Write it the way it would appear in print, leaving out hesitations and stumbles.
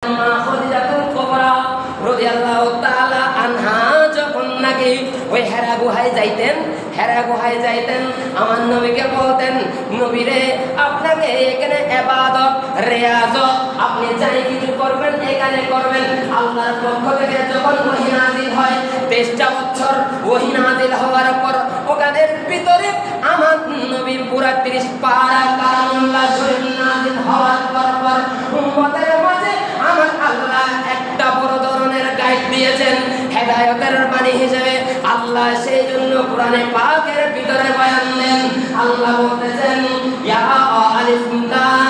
মা খাদিজাতুল কুবরা রাদিয়াল্লাহু তাআলা আনহা যখন নাকি ওই হেরা গুহায় যাইতেন আমার নবীকে বলতেন, নবীরে আপনাকে এখানে ইবাদত রিয়াজত আপনি যাই কিছু করবেন এখানে করবেন। আল্লাহর পক্ষ থেকে যখন ওহী নাযিল হয় 23টা বছর ওহী নাযিল হওয়ার পর ওখানের ভিতরে আমার নবী পুরা 30 পারা কালামুল্লাহ শরীফ নাযিল হওয়ার পর উম্মতের মাঝে আমার আল্লাহ একটা বড় ধরনের গাইড দিয়েছেন হেদায়েতের বাণী হিসেবে। আল্লাহ সেই জন্য কোরআনে পাকের ভিতরে বয়ান দেন। আল্লাহ বলতেছেন ইয়া আলিফ লাম